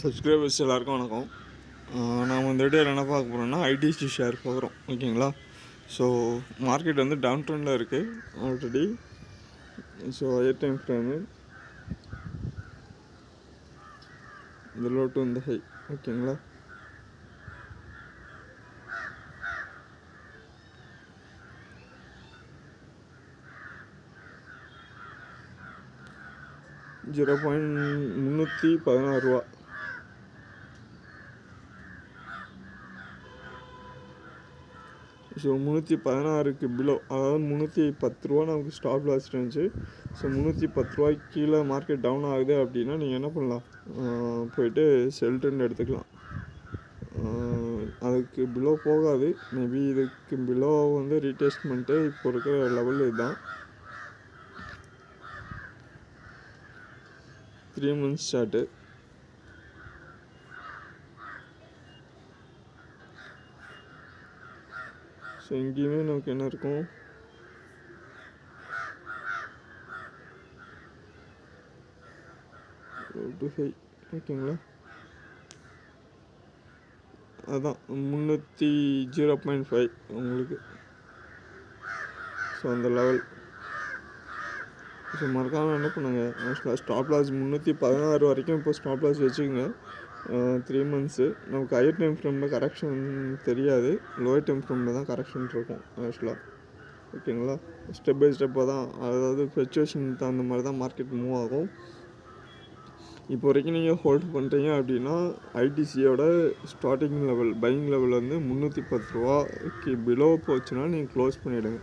Subscribers எல்லாருக்கும் வணக்கம். நாம் இந்த வீடியோவில் என்ன பார்க்க போகிறோம்னா ஐடிசி ஷேர் பார்க்குறோம். ஓகேங்களா? ஸோ மார்க்கெட் வந்து டவுன் ட்ரெண்டில் இருக்குது already. So higher time frame இந்த லோ டு இந்த ஹை. ஓகேங்களா? $0.316. ஸோ 316க்கு பிலோ, அதாவது $310 நமக்கு ஸ்டாப் லாஸ் இருந்துச்சு. ஸோ $310 கீழே மார்க்கெட் டவுன் ஆகுது அப்படின்னா நீங்கள் என்ன பண்ணலாம், போயிட்டு செல் ட்ரெண்ட் எடுத்துக்கலாம். அதுக்கு பிலோ போகாது. மேபி இதுக்கு பிலோ வந்து ரீடெஸ்ட்மெண்ட்டு இப்போ இருக்கிற லெவல் இதுதான். 3 months சார்ட்டு. ஸோ இங்கேயுமே நமக்கு என்ன இருக்கும், ஓகேங்களா? அதுதான் 0.5 உங்களுக்கு. ஸோ அந்த லெவல். ஸோ மறக்காமல் என்ன பண்ணுங்க, ஸ்டாப் லாஸ் 316 வரைக்கும் இப்போ ஸ்டாப் லாஸ் வச்சுக்கோங்க. 3 months. நமக்கு ஹையர் டைம் ஃப்ரேமில் கரெக்ஷன் தெரியாது, லோயர் டைம் ஃப்ரேமில் தான் கரெக்ஷன் இருக்கும் ஆக்சுவலாக. ஓகேங்களா? ஸ்டெப் பை ஸ்டெப்பாக தான், அதாவது ஃப்ளக்சுவேஷனுக்கு தகுந்த மாதிரி தான் மார்க்கெட் மூவ் ஆகும். இப்போ வரைக்கும் நீங்கள் ஹோல்ட் பண்ணுறீங்க அப்படின்னா ஐடிசியோட ஸ்டார்டிங் லெவல், பையிங் லெவல் வந்து $310 பிலோ போச்சுன்னா நீங்கள் க்ளோஸ் பண்ணிவிடுங்க.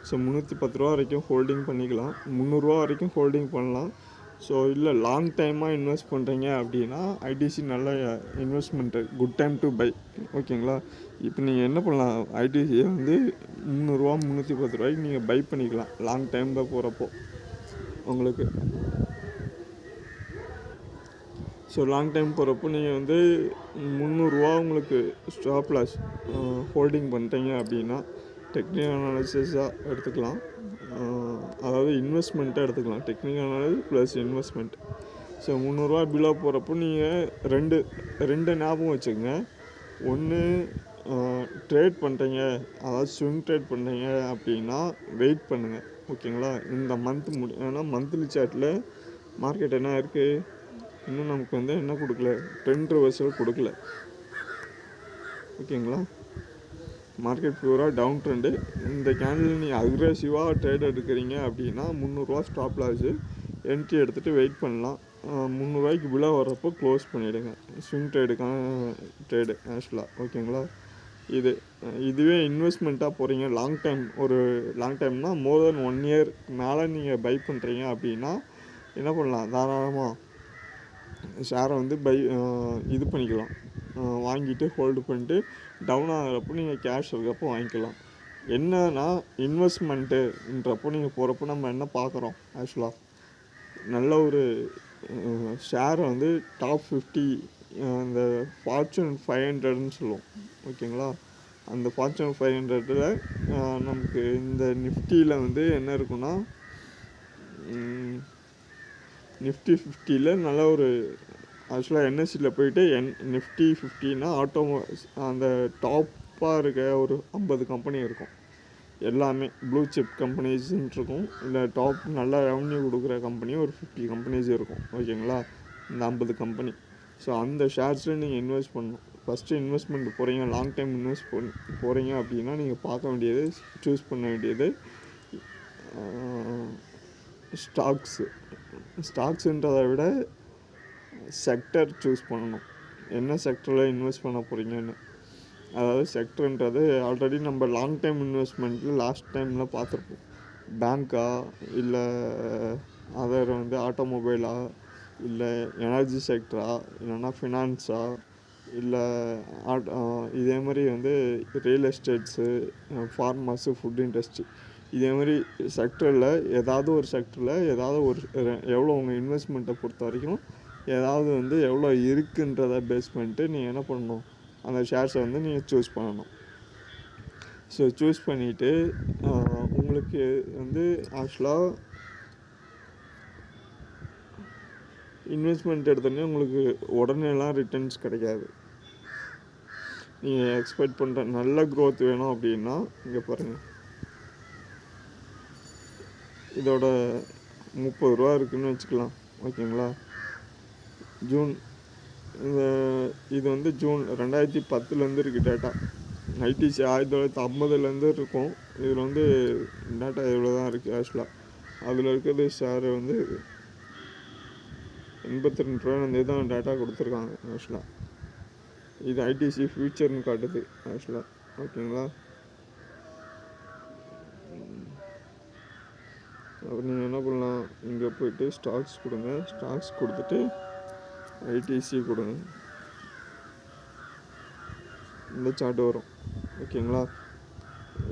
ஸோ $310 வரைக்கும் ஹோல்டிங் பண்ணிக்கலாம், $300 வரைக்கும் ஹோல்டிங் பண்ணலாம். ஸோ இல்லை லாங் டைமாக இன்வெஸ்ட் பண்ணுறீங்க அப்படின்னா ஐடிசி நல்ல investment, good time to buy. ஓகேங்களா? இப்போ நீங்கள் என்ன பண்ணலாம், ஐடிசியை வந்து $300 $310 நீங்கள் பை பண்ணிக்கலாம் லாங் டைமில் போகிறப்போ உங்களுக்கு. ஸோ லாங் டைம் போகிறப்போ நீங்கள் வந்து $300 உங்களுக்கு ஸ்டாப் லாஸ் ஹோல்டிங் பண்ணுறீங்க அப்படின்னா டெக்னிக்கல் அனாலிசிஸாக எடுத்துக்கலாம். அதாவது இன்வெஸ்ட்மெண்ட்டாக எடுத்துக்கலாம், technical analysis plus investment. So $300 below போகிறப்போ நீங்கள் ரெண்டு ஞாபகம் வச்சுக்கோங்க. ஒன்று, ட்ரேட் பண்ணுறீங்க, அதாவது ஸ்விங் ட்ரேட் பண்ணுறீங்க அப்படின்னா வெயிட் பண்ணுங்கள். ஓகேங்களா? இந்த மந்த் ஏன்னா மந்த்லி சார்ட்டில் மார்க்கெட் என்ன இருக்குது, இன்னும் நமக்கு வந்து என்ன கொடுக்கல, ட்ரெண்ட் ரிவர்சல் கொடுக்கல. ஓகேங்களா? மார்க்கெட் பியூராக டவுன் ட்ரெண்டு. இந்த கேண்டில் நீங்கள் அக்ரெசிவாக ட்ரேட் எடுக்கிறீங்க அப்படின்னா $300 ஸ்டாப் லாஸு, என்ட்ரி எடுத்துகிட்டு வெயிட் பண்ணலாம். $300 பிலோ வர்றப்போ க்ளோஸ் பண்ணிவிடுங்க. ஸ்விங் ட்ரேடுக்கான ட்ரேடு ஆக்சுவலாக. ஓகேங்களா? இதுவே இன்வெஸ்ட்மெண்ட்டாக போகிறீங்க, ஒரு லாங் டைம்னால் மோர் தென் 1 year மேலே நீங்கள் பை பண்ணுறீங்க அப்படின்னா என்ன பண்ணலாம், தாராளமாக ஷேரை வந்து இது பண்ணிக்கலாம், வாங்கிட்டு ஹோல்டு பண்ணிட்டு டவுன் ஆகிறப்போ நீங்கள் கேஷ் இருக்கப்போ வாங்கிக்கலாம். என்னன்னா இன்வெஸ்ட்மெண்ட்டுன்றப்போ நீங்கள் போகிறப்போ நம்ம என்ன பார்க்குறோம் ஆக்சுவலாக, நல்ல ஒரு ஷேரை வந்து டாப் 50, இந்த ஃபார்ச்சூன் 500ன்னு சொல்லுவோம். ஓகேங்களா? அந்த ஃபார்ச்சூன் 500ல் நமக்கு இந்த நிஃப்டியில் வந்து என்ன இருக்குன்னா, நிஃப்டி 50ல் நல்ல ஒரு ஆக்சுவலாக என்எஸ்சியில் போயிட்டு நிஃப்டி 50னா அந்த டாப்பாக இருக்க ஒரு 50 கம்பெனி இருக்கும். எல்லாமே ப்ளூ சிப் கம்பெனிஸ்ன்னு இருக்கும். இல்லை டாப் நல்லா ரெவன்யூ கொடுக்குற கம்பெனி ஒரு 50 கம்பெனிஸ் இருக்கும். ஓகேங்களா? இந்த 50 கம்பெனி. ஸோ அந்த ஷேர்ஸில் நீங்கள் இன்வெஸ்ட் பண்ணணும். ஃபஸ்ட்டு இன்வெஸ்ட்மெண்ட் போகிறீங்க, லாங் டைம் இன்வெஸ்ட் போகிறீங்க அப்படின்னா நீங்கள் பார்க்க வேண்டியது, சூஸ் பண்ண வேண்டியது ஸ்டாக்ஸுன்றதை விட செக்டர் சூஸ் பண்ணணும். என்ன செக்டரில் இன்வெஸ்ட் பண்ண போகிறீங்கன்னு. அதாவது செக்டர்ன்றது ஆல்ரெடி நம்ம லாங் டைம் இன்வெஸ்ட்மெண்ட்டில் லாஸ்ட் டைமில் பார்த்துருப்போம். பேங்க்கா, இல்லை அதர் வந்து ஆட்டோமொபைலா, இல்லை எனர்ஜி செக்டரா, இல்லைன்னா ஃபினான்ஸா, இல்லை இதே மாதிரி வந்து real estates, farmers, food industry, இதே மாதிரி செக்டரில் ஏதாவது ஒரு எவ்வளோ உங்கள் இன்வெஸ்ட்மெண்ட்டை பொறுத்த வரைக்கும் ஏதாவது வந்து எவ்வளோ இருக்குன்றதை பேஸ் பண்ணிட்டு நீங்கள் என்ன பண்ணணும், அந்த ஷேர்ஸை வந்து நீங்கள் சூஸ் பண்ணணும். ஸோ சூஸ் பண்ணிவிட்டு உங்களுக்கு வந்து ஆக்சுவலாக இன்வெஸ்ட்மெண்ட் எடுத்தோடனே உங்களுக்கு உடனேலாம் ரிட்டர்ன்ஸ் கிடைக்காது. நீங்கள் எக்ஸ்பெக்ட் பண்ணுற நல்ல க்ரோத் வேணும் அப்படின்னா இங்கே பாருங்கள், இதோட 30 ரூபா இருக்குதுன்னு வச்சுக்கலாம். ஓகேங்களா, ஜூன் இது வந்து ஜூன் 2010 இருக்குது டேட்டா. ஐடிசி 1950 இருக்கும். இதில் வந்து டேட்டா இவ்வளோ தான் இருக்குது ஆக்சுவலாக. அதில் இருக்கிறது ஷேரு வந்து 82 ரூபா தான் டேட்டா கொடுத்துருக்காங்க ஆக்சுவலாக. இது ஐடிசி ஃபியூச்சர்னு காட்டுது ஆக்சுவலாக. ஓகேங்களா, அப்புறம் நீங்கள் என்ன பண்ணலாம், இங்கே போய்ட்டு ஸ்டாக்ஸ் கொடுங்க. ஸ்டாக்ஸ் கொடுத்துட்டு ஐடிசி கொடுங்க. இந்த சார்ட் வரும். ஓகேங்களா,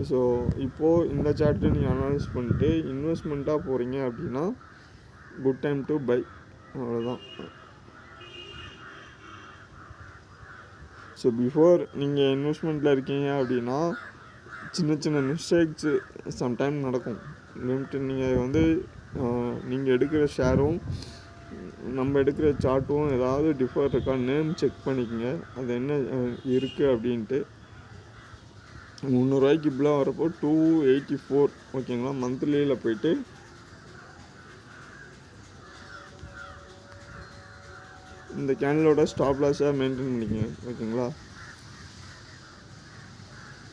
ஸோ இப்போது இந்த சார்ட்டை நீங்கள் அனலைஸ் பண்ணிட்டு இன்வெஸ்ட்மெண்ட்டாக போகிறீங்க அப்படின்னா குட் டைம் டு பை, அவ்வளோதான். ஸோ பிஃபோர் நீங்கள் இன்வெஸ்ட்மெண்ட்டில் இருக்கீங்க அப்படின்னா சின்ன சின்ன மிஸ்டேக்ஸு சம்டைம் நடக்கும். லிமிட்டு நீங்கள் வந்து நீங்கள் எடுக்கிற ஷேரும் நம்ம எடுக்கிற சார்ட்டும் ஏதாவது டிஃபர் இருக்கா, நேம் செக் பண்ணிக்கோங்க அது என்ன இருக்குது அப்படின்ட்டு. 300 ரூபாய்க்கு இப்படிலாம் வரப்போ 284. ஓகேங்களா, மந்த்லியில் போய்ட்டு இந்த கேண்டலோட ஸ்டாப் லாஸாக மெயின்டைன் பண்ணிக்கங்க. ஓகேங்களா,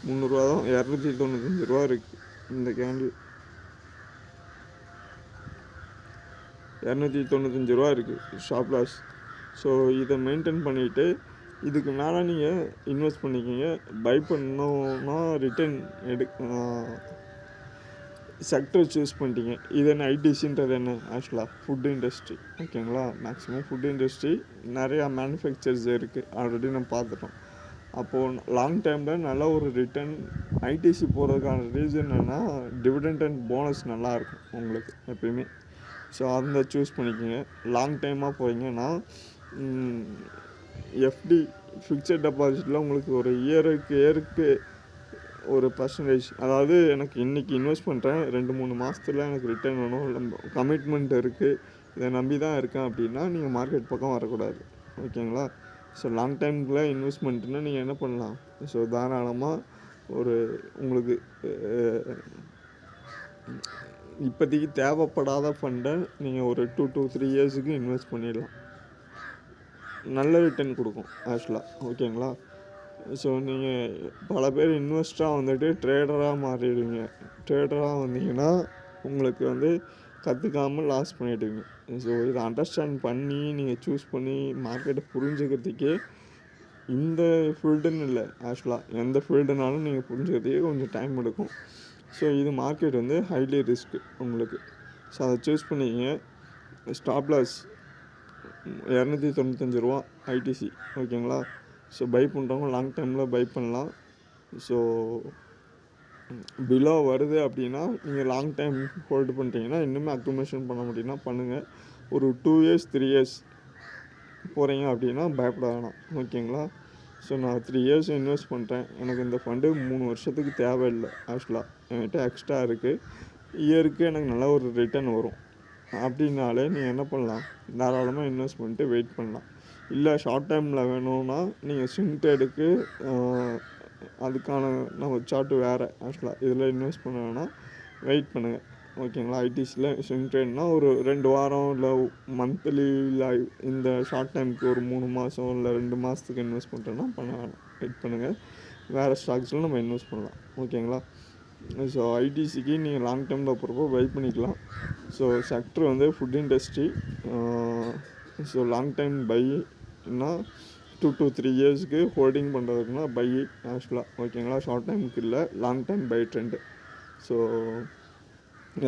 300 ரூபா தான், 295 ரூபா இருக்குது இந்த கேண்டில். 295 ரூபா இருக்குது ஸ்டாப் லாஸ். ஸோ இதை மெயின்டைன் பண்ணிவிட்டு இதுக்கு மேலே நீங்கள் இன்வெஸ்ட் பண்ணிக்கிங்க. பை பண்ணோன்னா ரிட்டர்ன் செக்டர் சூஸ் பண்ணிட்டீங்க. இது என்ன ஐடிசின்றது என்ன ஆக்சுவலாக ஃபுட் இண்டஸ்ட்ரி. ஓகேங்களா, மேக்ஸிமம் ஃபுட் இண்டஸ்ட்ரி நிறையா மேனுஃபேக்சர்ஸ் இருக்குது, ஆல்ரெடி நம்ம பார்த்துட்டோம். அப்போது லாங் டைமில் நல்ல ஒரு ரிட்டர்ன் ஐடிசி போகிறதுக்கான ரீசன் என்னென்னா டிவிடெண்ட் அண்ட் போனஸ் நல்லாயிருக்கும் உங்களுக்கு எப்பயுமே. ஸோ அந்த சூஸ் பண்ணிக்கோங்க. லாங் டைமாக போகிறீங்கன்னா எஃப்டி ஃபிக்ஸட் டெபாசிட்டில் உங்களுக்கு ஒரு இயருக்கு ஒரு பர்சன்டேஜ், அதாவது எனக்கு இன்றைக்கி இன்வெஸ்ட் பண்ணுறேன், 2-3 மாதத்தில் எனக்கு ரிட்டர்ன் வேணும், கமிட்மெண்ட் இருக்குது, இதை நம்பி தான் இருக்கேன் அப்படின்னா நீங்கள் மார்க்கெட் பக்கம் வரக்கூடாது. ஓகேங்களா, ஸோ லாங் டைமுக்குள்ளே இன்வெஸ்ட்மெண்ட்டுன்னா நீங்கள் என்ன பண்ணலாம், ஸோ தாராளமாக ஒரு உங்களுக்கு இப்போதைக்கு தேவைப்படாத ஃபண்டை நீங்கள் ஒரு 2 to 3 இயர்ஸுக்கு இன்வெஸ்ட் பண்ணிடலாம். நல்ல ரிட்டர்ன் கொடுக்கும் ஆக்சுவலாக. ஓகேங்களா, ஸோ நீங்கள் பல பேர் இன்வெஸ்டராக வந்துட்டு ட்ரேடராக மாறிடுவீங்க. ட்ரேடராக வந்தீங்கன்னா உங்களுக்கு வந்து கற்றுக்காமல் லாஸ் பண்ணிவிடுவீங்க. ஸோ இதை அண்டர்ஸ்டாண்ட் பண்ணி நீங்கள் சூஸ் பண்ணி மார்க்கெட்டை புரிஞ்சுக்கிறதுக்கே இந்த ஃபீல்டுன்னு இல்லை ஆக்சுவலாக எந்த ஃபீல்டுனாலும் நீங்கள் புரிஞ்சுக்கிறதுக்கே கொஞ்சம் டைம் எடுக்கும். ஸோ இது மார்க்கெட் வந்து ஹைலி ரிஸ்க்கு உங்களுக்கு. ஸோ அதை சூஸ் பண்ணிக்கிங்க. ஸ்டாப் லாஸ் 295 ரூபா ஐடிசி. ஓகேங்களா, ஸோ பை பண்ணுறவங்க லாங் டைமில் பை பண்ணலாம். ஸோ பிலோ வருது அப்படின்னா நீங்கள் லாங் டைம் ஹோல்டு பண்ணிட்டீங்கன்னா இன்னுமே அக்குமுலேஷன் பண்ண முடியும்னா பண்ணுங்கள். ஒரு 2 years 3 years போகிறீங்க அப்படின்னா பயப்பட வேணாம். ஓகேங்களா, ஸோ நான் 3 years இன்வெஸ்ட் பண்ணுறேன், எனக்கு இந்த ஃபண்டு 3 வருஷத்துக்கு தேவையில்லை ஆக்சுவலாக, என்கிட்ட எக்ஸ்ட்ரா இருக்குது, இயருக்கு எனக்கு நல்ல ஒரு ரிட்டர்ன் வரும் அப்படின்னாலே நீங்கள் என்ன பண்ணலாம், தாராளமாக இன்வெஸ்ட் பண்ணிட்டு வெயிட் பண்ணலாம். இல்லை ஷார்ட் டைமில் வேணும்னா நீங்கள் ஸ்விங் ட்ரேடுக்கு அதுக்கான நம்ம சார்ட்டு வேறு ஆக்சுவலாக இதில் இன்வெஸ்ட் பண்ண வேணால் வெயிட் பண்ணுங்கள். ஓகேங்களா, ஐடிசியில் ஸ்விங் ட்ரேட்னால் ஒரு 2 வாரம் இல்லை மந்த்லி இல்லை இந்த ஷார்ட் டைமுக்கு ஒரு 3 மாதம் இல்லை 2 மாதத்துக்கு இன்வெஸ்ட் பண்ணுறேன்னா பண்ண வேணாம், வெயிட் பண்ணுங்கள். வேறு ஸ்டாக்ஸில் நம்ம இன்வெஸ்ட் பண்ணலாம். ஓகேங்களா, ஸோ ஐடிசிக்கு நீங்கள் லாங் டைமில் போகிறப்போ பை பண்ணிக்கலாம். ஸோ செக்டர் வந்து food industry. So long time பைனா 2 to 3 இயர்ஸ்க்கு ஹோல்டிங் பண்ணுறதுக்குனா பை ஆக்சுவலாக. ஓகேங்களா, ஷார்ட் டைமுக்கு இல்லை, long time by trend. So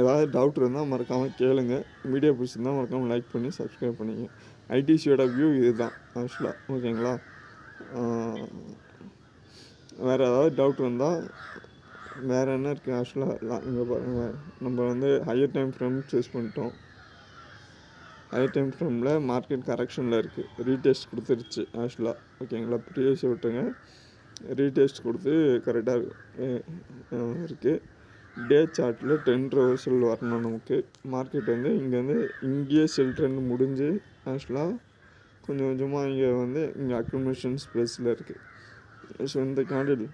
ஏதாவது டவுட் இருந்தால் மறக்காமல் கேளுங்க. வீடியோ பிடிச்சிருந்தால் மறக்காமல் லைக் பண்ணி சப்ஸ்கிரைப் பண்ணிங்க. ஐடிசியோட வியூ இது தான் ஆக்சுவலாக. ஓகேங்களா, வேறு ஏதாவது டவுட் வந்தால் வேறு என்ன இருக்குது ஆக்சுவலாக இங்கே பாருங்கள், நம்ம வந்து ஹையர் டைம் ஃப்ரேம் சூஸ் பண்ணிட்டோம். ஹையர் டைம் ஃப்ரேமில் மார்க்கெட் கரெக்ஷனில் இருக்குது, ரீடெஸ்ட் கொடுத்துருச்சு ஆக்சுவலாக. ஓகேங்களா, ப்ரீவியஸை விட்டுருங்க, ரீடெஸ்ட் கொடுத்து கரெக்டாக இருக்குது. டே சார்ட்டில் ட்ரெண்ட் ரிவர்சல் வரணும் நமக்கு. மார்க்கெட் வந்து இங்கேயே செல் ட்ரெண்ட் முடிஞ்சு ஆக்சுவலாக கொஞ்சம் கொஞ்சமாக இங்கே அக்குமுலேஷன் ஸ்பேஸில் இருக்குது. ஸோ இந்த கேண்டில்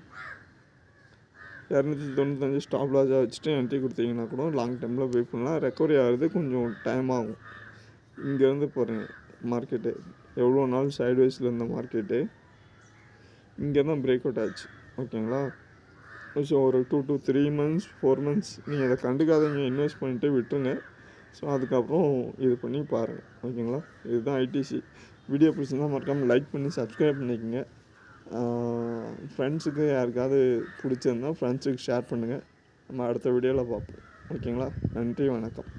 295 ஸ்டாப் லாஸாக வச்சுட்டு என்ட்ரி கொடுத்தீங்கன்னா கூட லாங் டைமில் பே பண்ணலாம். ரெக்கவரி ஆகிறது கொஞ்சம் டைம் ஆகும். இங்கேருந்து பாருங்கள் மார்க்கெட்டு எவ்வளோ நாள் சைட்வேஸில் இருந்த மார்க்கெட்டு இங்கே தான் பிரேக் அவுட் ஆச்சு. ஓகேங்களா? ஸோ ஒரு 2 to 3 months 4 months நீங்கள் அதை கண்டுக்காதீங்க, இன்வெஸ்ட் பண்ணிட்டு விட்டுருங்க. ஸோ அதுக்கப்புறம் இது பண்ணி பாருங்கள். ஓகேங்களா? இதுதான் ஐடிசி. வீடியோ பிடிச்சிருந்தால் மறக்காமல் லைக் பண்ணி சப்ஸ்கிரைப் பண்ணிக்கோங்க. ஃப்ரெண்ட்ஸுக்கு யாருக்காவது பிடிச்சிருந்தா ஃப்ரெண்ட்ஸுக்கு ஷேர் பண்ணுங்கள். நம்ம அடுத்த வீடியோவில் பார்ப்போம். ஓகேங்களா? நன்றி, வணக்கம்.